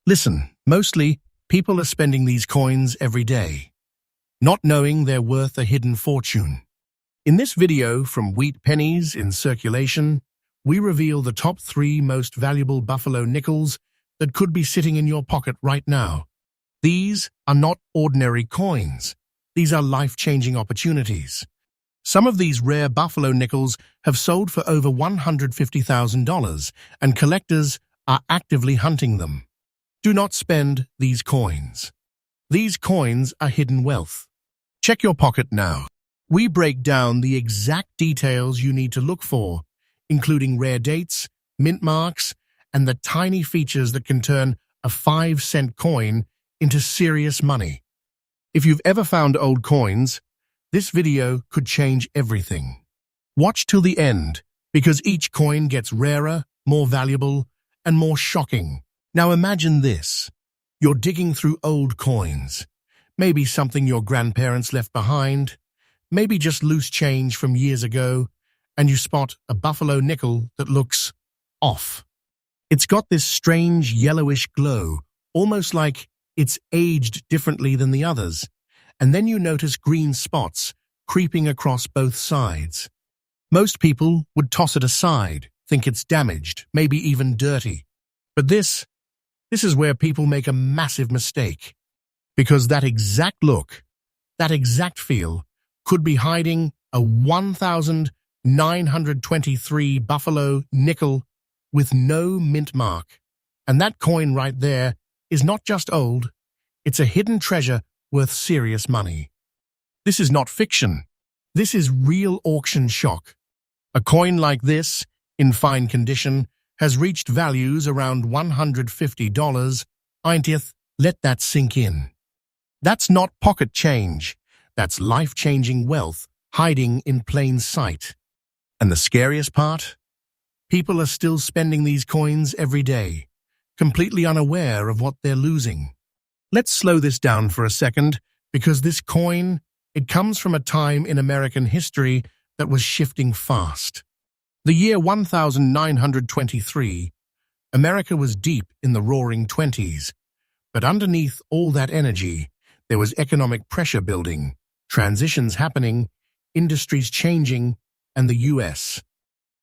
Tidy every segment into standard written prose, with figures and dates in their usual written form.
Listen, mostly, people are spending these coins every day, not knowing they're worth a hidden fortune. In this video from Wheat Pennies in Circulation, we reveal the top 3 most valuable buffalo nickels that could be sitting in your pocket right now. These are not ordinary coins. These are life-changing opportunities. Some of these rare buffalo nickels have sold for over $150,000, and collectors are actively hunting them. Do not spend these coins. These coins are hidden wealth. Check your pocket now. We break down the exact details you need to look for, including rare dates, mint marks, and the tiny features that can turn a 5-cent coin into serious money. If you've ever found old coins, this video could change everything. Watch till the end, because each coin gets rarer, more valuable, and more shocking. Now imagine this. You're digging through old coins. Maybe something your grandparents left behind, maybe just loose change from years ago, and you spot a buffalo nickel that looks off. It's got this strange yellowish glow, almost like it's aged differently than the others, and then you notice green spots creeping across both sides. Most people would toss it aside, think it's damaged, maybe even dirty. But this is where people make a massive mistake, because that exact look, that exact feel, could be hiding a 1,923 buffalo nickel with no mint mark. And that coin right there is not just old, it's a hidden treasure worth serious money. This is not fiction. This is real auction shock. A coin like this, in fine condition, has reached values around $150. Let that sink in. That's not pocket change. That's life-changing wealth hiding in plain sight. And the scariest part? People are still spending these coins every day, completely unaware of what they're losing. Let's slow this down for a second, because this coin, it comes from a time in American history that was shifting fast. The year 1923, America was deep in the roaring 20s, but underneath all that energy, there was economic pressure building, transitions happening, industries changing, and the U.S.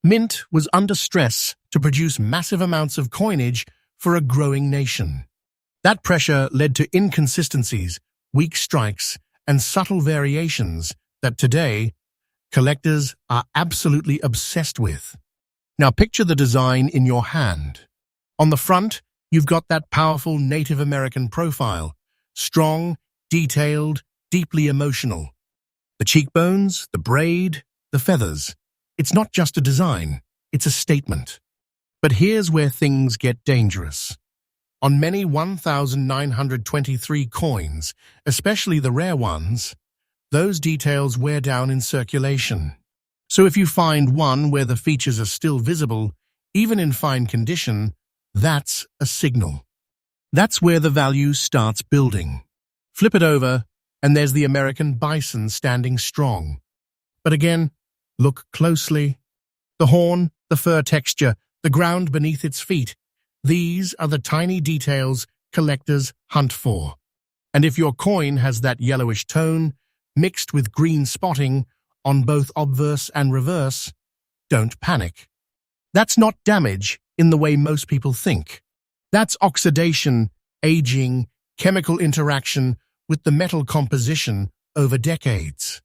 Mint was under stress to produce massive amounts of coinage for a growing nation. That pressure led to inconsistencies, weak strikes, and subtle variations that today collectors are absolutely obsessed with. Now picture the design in your hand. On the front, you've got that powerful Native American profile, strong, detailed, deeply emotional. The cheekbones, the braid, the feathers. It's not just a design, it's a statement. But here's where things get dangerous. On many 1,923 coins, especially the rare ones, those details wear down in circulation. So if you find one where the features are still visible, even in fine condition, that's a signal. That's where the value starts building. Flip it over, and there's the American bison standing strong. But again, look closely. The horn, the fur texture, the ground beneath its feet. These are the tiny details collectors hunt for. And if your coin has that yellowish tone, mixed with green spotting on both obverse and reverse, don't panic. That's not damage in the way most people think. That's oxidation, aging, chemical interaction with the metal composition over decades.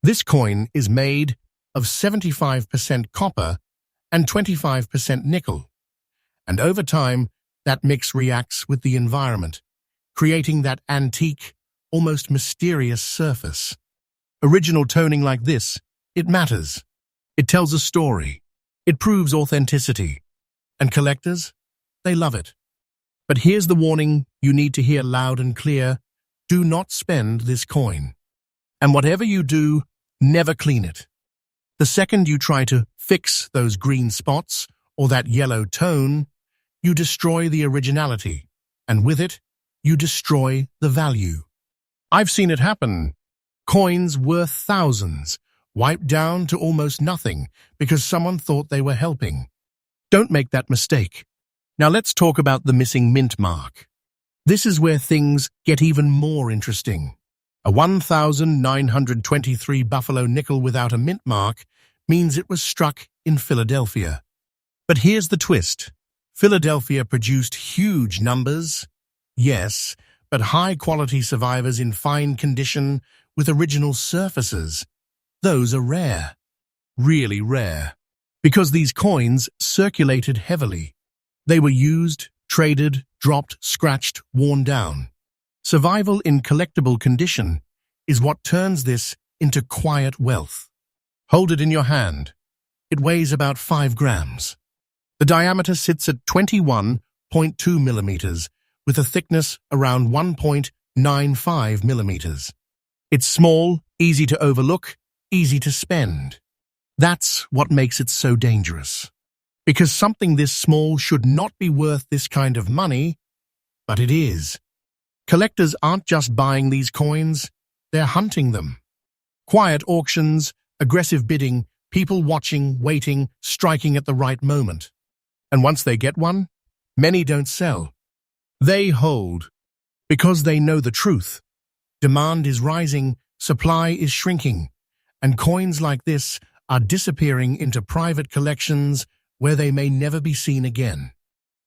This coin is made of 75% copper and 25% nickel. And over time, that mix reacts with the environment, creating that antique, almost mysterious surface. Original toning like this, it matters. It tells a story. It proves authenticity. And collectors, they love it. But here's the warning you need to hear loud and clear. Do not spend this coin. And whatever you do, never clean it. The second you try to fix those green spots or that yellow tone, you destroy the originality, and with it, you destroy the value. I've seen it happen. Coins worth thousands, wiped down to almost nothing because someone thought they were helping. Don't make that mistake. Now let's talk about the missing mint mark. This is where things get even more interesting. A 1923 Buffalo nickel without a mint mark means it was struck in Philadelphia. But here's the twist. Philadelphia produced huge numbers, yes, but high-quality survivors in fine condition with original surfaces. Those are rare, really rare, because these coins circulated heavily. They were used, traded, dropped, scratched, worn down. Survival in collectible condition is what turns this into quiet wealth. Hold it in your hand. It weighs about 5 grams. The diameter sits at 21.2 millimeters, with a thickness around 1.95 millimeters. It's small, easy to overlook, easy to spend. That's what makes it so dangerous. Because something this small should not be worth this kind of money, but it is. Collectors aren't just buying these coins, they're hunting them. Quiet auctions, aggressive bidding, people watching, waiting, striking at the right moment. And once they get one, many don't sell. They hold, because they know the truth. Demand is rising, supply is shrinking, and coins like this are disappearing into private collections where they may never be seen again.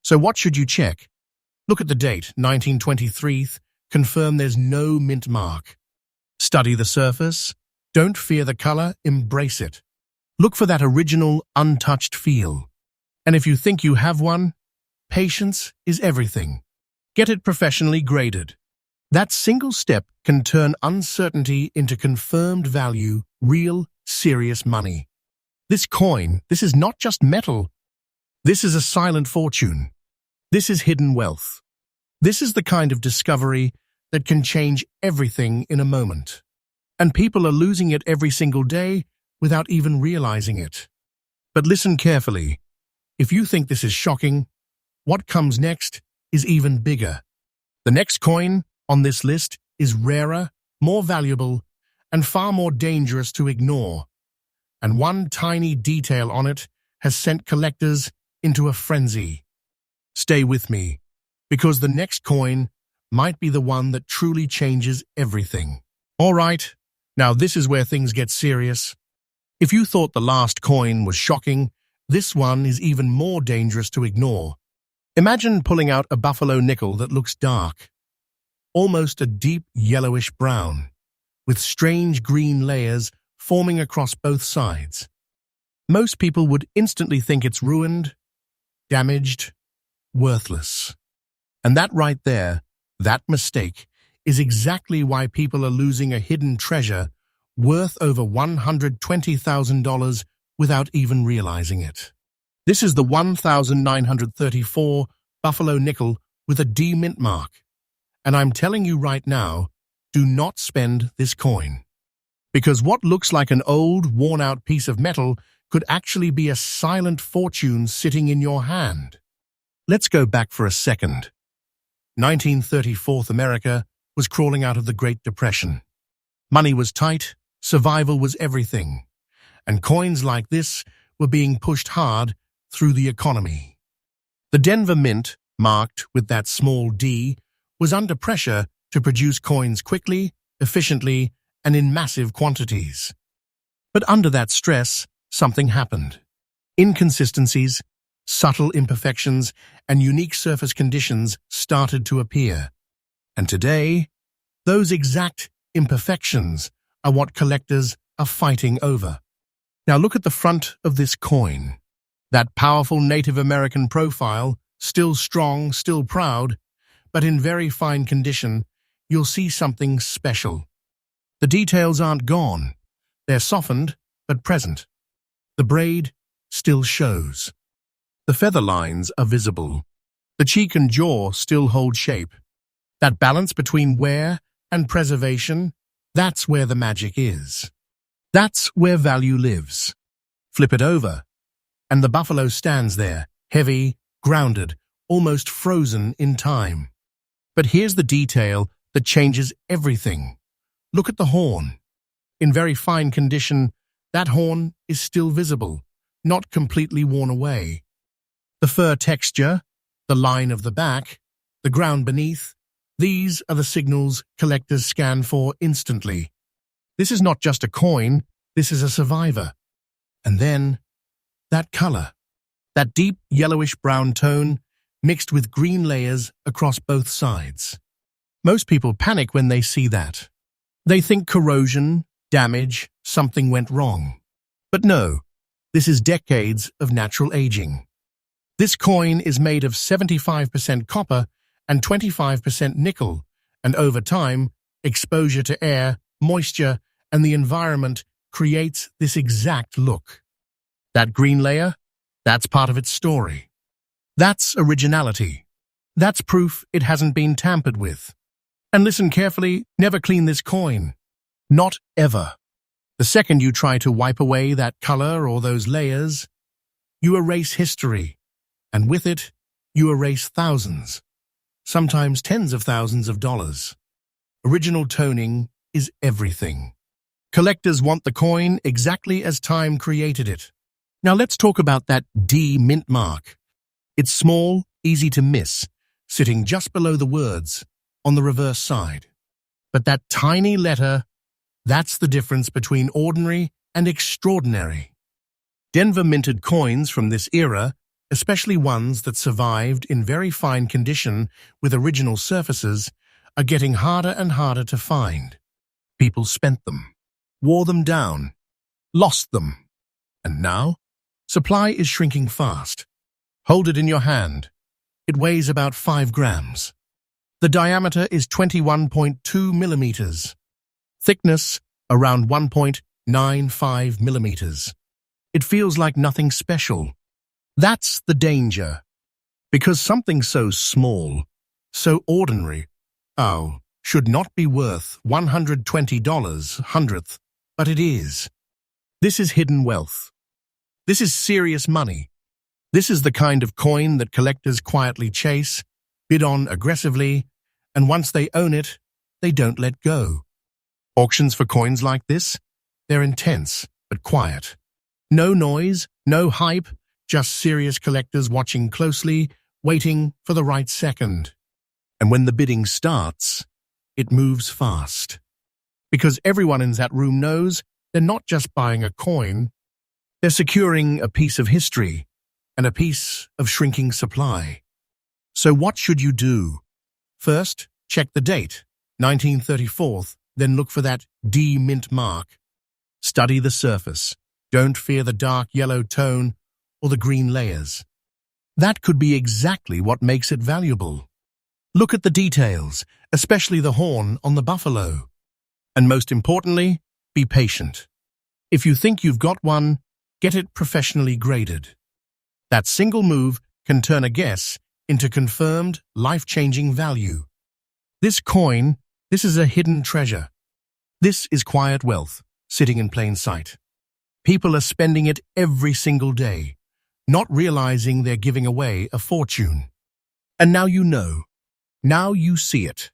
So what should you check? Look at the date, 1923, confirm there's no mint mark. Study the surface. Don't fear the color, embrace it. Look for that original, untouched feel. And if you think you have one, patience is everything. Get it professionally graded. That single step can turn uncertainty into confirmed value, real, serious money. This coin, this is not just metal. This is a silent fortune. This is hidden wealth. This is the kind of discovery that can change everything in a moment. And people are losing it every single day without even realizing it. But listen carefully. If you think this is shocking, what comes next is even bigger. The next coin on this list is rarer, more valuable, and far more dangerous to ignore. And one tiny detail on it has sent collectors into a frenzy. Stay with me, because the next coin might be the one that truly changes everything. All right, now this is where things get serious. If you thought the last coin was shocking, this one is even more dangerous to ignore. Imagine pulling out a buffalo nickel that looks dark, almost a deep yellowish brown, with strange green layers forming across both sides. Most people would instantly think it's ruined, damaged, worthless. And that right there, that mistake, is exactly why people are losing a hidden treasure worth over $120,000 without even realizing it. This is the 1934 Buffalo nickel with a D mint mark. And I'm telling you right now, do not spend this coin. Because what looks like an old, worn-out piece of metal could actually be a silent fortune sitting in your hand. Let's go back for a second. 1934 America was crawling out of the Great Depression. Money was tight, survival was everything, and coins like this were being pushed hard through the economy. The Denver Mint, marked with that small D, was under pressure to produce coins quickly, efficiently, and in massive quantities. But under that stress, something happened. Inconsistencies, subtle imperfections, and unique surface conditions started to appear. And today, those exact imperfections are what collectors are fighting over. Now look at the front of this coin. That powerful Native American profile, still strong, still proud, but in very fine condition, you'll see something special. The details aren't gone. They're softened, but present. The braid still shows. The feather lines are visible. The cheek and jaw still hold shape. That balance between wear and preservation, that's where the magic is. That's where value lives. Flip it over, and the buffalo stands there, heavy, grounded, almost frozen in time. But here's the detail that changes everything. Look at the horn. In very fine condition, that horn is still visible, not completely worn away. The fur texture, the line of the back, the ground beneath, These are the signals collectors scan for instantly. This is not just a coin, this is a survivor. And then, that color. That deep yellowish-brown tone mixed with green layers across both sides. Most people panic when they see that. They think corrosion, damage, something went wrong. But no, this is decades of natural aging. This coin is made of 75% copper and 25% nickel, and over time, exposure to air, moisture, and the environment creates this exact look. That green layer, that's part of its story. That's originality. That's proof it hasn't been tampered with. And listen carefully, never clean this coin. Not ever. The second you try to wipe away that color or those layers, you erase history, and with it, you erase thousands, sometimes tens of thousands of dollars. Original toning is everything. Collectors want the coin exactly as time created it. Now let's talk about that D mint mark. It's small, easy to miss, sitting just below the words, on the reverse side. But that tiny letter, that's the difference between ordinary and extraordinary. Denver minted coins from this era, especially ones that survived in very fine condition with original surfaces, are getting harder and harder to find. People spent them, wore them down, lost them. And now, supply is shrinking fast. Hold it in your hand. It weighs about 5 grams. The diameter is 21.2 millimeters. Thickness, around 1.95 millimeters. It feels like nothing special. That's the danger. Because something so small, so ordinary, should not be worth $120 hundredth, but it is. This is hidden wealth. This is serious money. This is the kind of coin that collectors quietly chase, bid on aggressively, and once they own it, they don't let go. Auctions for coins like this, they're intense, but quiet. No noise, no hype, just serious collectors watching closely, waiting for the right second. And when the bidding starts, it moves fast. Because everyone in that room knows they're not just buying a coin, they're securing a piece of history and a piece of shrinking supply. So what should you do? First, check the date, 1934, then look for that D mint mark. Study the surface. Don't fear the dark yellow tone or the green layers. That could be exactly what makes it valuable. Look at the details, especially the horn on the buffalo. And most importantly, be patient. If you think you've got one, get it professionally graded. That single move can turn a guess into confirmed, life-changing value. This coin, this is a hidden treasure. This is quiet wealth, sitting in plain sight. People are spending it every single day, not realizing they're giving away a fortune. And now you know. Now you see it.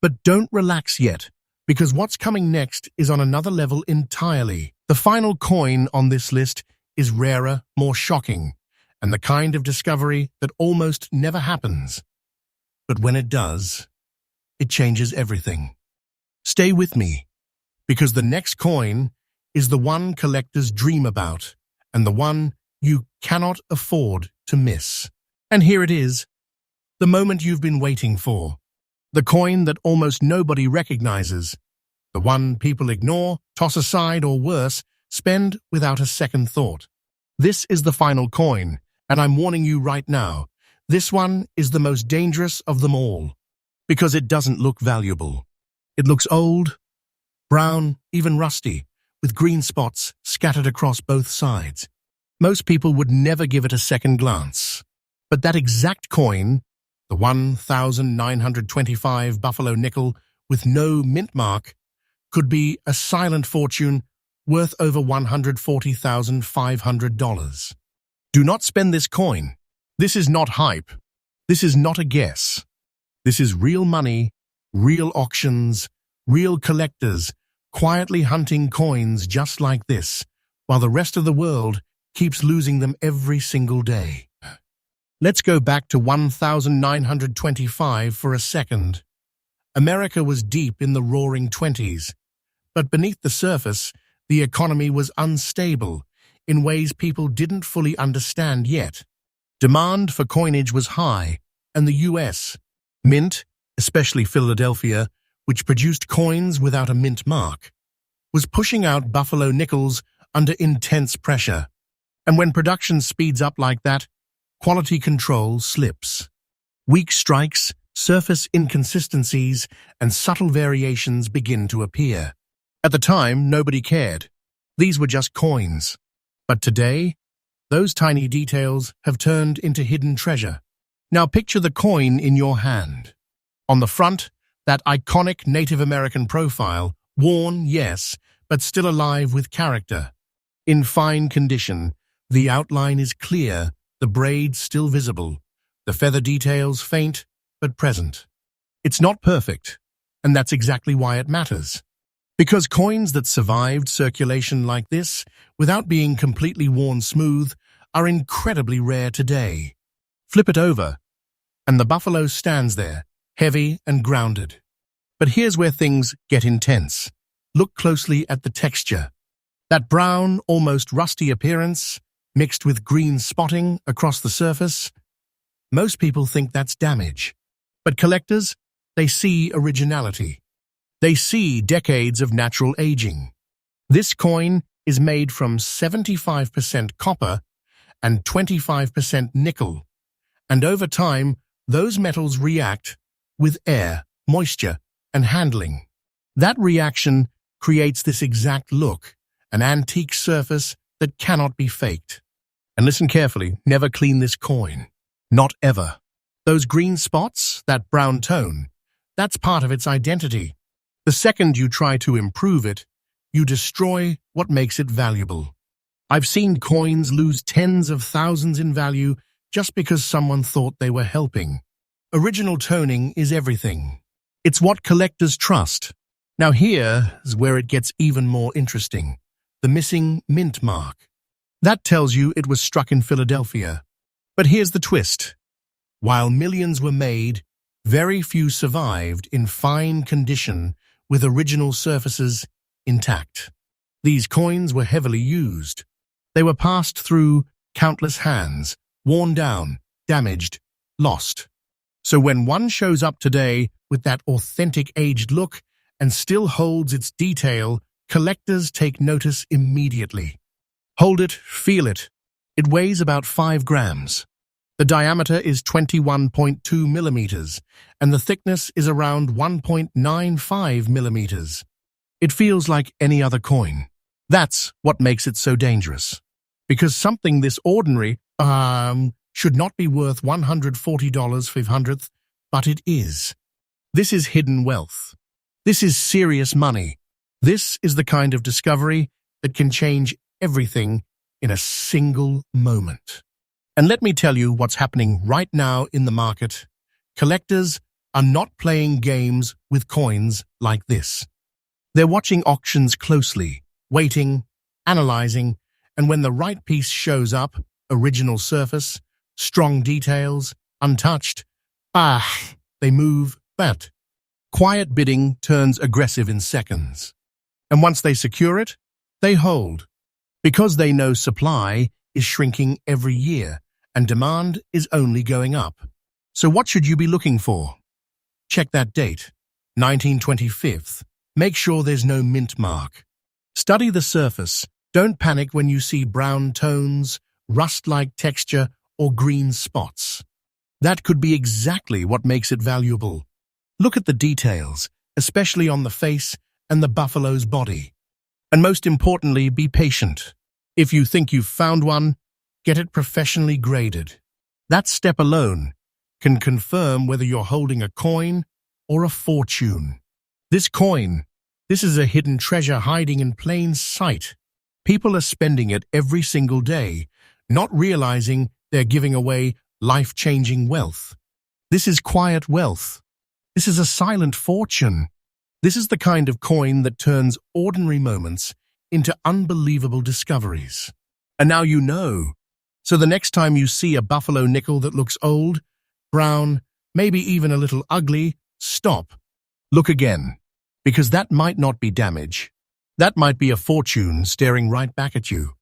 But don't relax yet, because what's coming next is on another level entirely. The final coin on this list is rarer, more shocking, and the kind of discovery that almost never happens. But when it does, it changes everything. Stay with me, because the next coin is the one collectors dream about, and the one you cannot afford to miss. And here it is, the moment you've been waiting for. The coin that almost nobody recognizes. The one people ignore, toss aside, or worse, spend without a second thought. This is the final coin, and I'm warning you right now, this one is the most dangerous of them all. Because it doesn't look valuable. It looks old, brown, even rusty, with green spots scattered across both sides. Most people would never give it a second glance. But that exact coin, the 1,925 buffalo nickel with no mint mark, could be a silent fortune worth over $140,500. Do not spend this coin. This is not hype. This is not a guess. This is real money, real auctions, real collectors, quietly hunting coins just like this, while the rest of the world keeps losing them every single day. Let's go back to 1,925 for a second. America was deep in the roaring 20s, but beneath the surface, the economy was unstable in ways people didn't fully understand yet. Demand for coinage was high, and the U.S. Mint, especially Philadelphia, which produced coins without a mint mark, was pushing out buffalo nickels under intense pressure. And when production speeds up like that, quality control slips. Weak strikes, surface inconsistencies, and subtle variations begin to appear. At the time, nobody cared. These were just coins. But today, those tiny details have turned into hidden treasure. Now picture the coin in your hand. On the front, that iconic Native American profile, worn, yes, but still alive with character. In fine condition, the outline is clear, the braids still visible, the feather details faint but present. It's not perfect, and that's exactly why it matters. Because coins that survived circulation like this, without being completely worn smooth, are incredibly rare today. Flip it over, and the buffalo stands there, heavy and grounded. But here's where things get intense. Look closely at the texture. That brown, almost rusty appearance, mixed with green spotting across the surface. Most people think that's damage. But collectors, they see originality. They see decades of natural aging. This coin is made from 75% copper and 25% nickel. And over time, those metals react with air, moisture, and handling. That reaction creates this exact look, an antique surface that cannot be faked. And listen carefully, never clean this coin. Not ever. Those green spots, that brown tone, that's part of its identity. The second you try to improve it, you destroy what makes it valuable. I've seen coins lose tens of thousands in value just because someone thought they were helping. Original toning is everything. It's what collectors trust. Now here is where it gets even more interesting. The missing mint mark. That tells you it was struck in Philadelphia. But here's the twist. While millions were made, very few survived in fine condition with original surfaces intact. These coins were heavily used. They were passed through countless hands, worn down, damaged, lost. So when one shows up today with that authentic aged look and still holds its detail, collectors take notice immediately. Hold it, feel it. It weighs about 5 grams. The diameter is 21.2 millimeters, and the thickness is around 1.95 millimeters. It feels like any other coin. That's what makes it so dangerous. Because something this ordinary, should not be worth $140 for 100th, but it is. This is hidden wealth. This is serious money. This is the kind of discovery that can change everything in a single moment. And let me tell you what's happening right now in the market. Collectors are not playing games with coins like this. They're watching auctions closely, waiting, analyzing, and when the right piece shows up, original surface, strong details, untouched, they move, but quiet bidding turns aggressive in seconds. And once they secure it, they hold. Because they know supply is shrinking every year, and demand is only going up. So what should you be looking for? Check that date, 1925. Make sure there's no mint mark. Study the surface. Don't panic when you see brown tones, rust-like texture, or green spots. That could be exactly what makes it valuable. Look at the details, especially on the face and the buffalo's body. And most importantly, be patient. If you think you've found one, get it professionally graded. That step alone can confirm whether you're holding a coin or a fortune. This coin, this is a hidden treasure hiding in plain sight. People are spending it every single day, not realizing they're giving away life-changing wealth. This is quiet wealth. This is a silent fortune. This is the kind of coin that turns ordinary moments into unbelievable discoveries. And now you know. So the next time you see a buffalo nickel that looks old, brown, maybe even a little ugly, stop. Look again, because that might not be damage. That might be a fortune staring right back at you.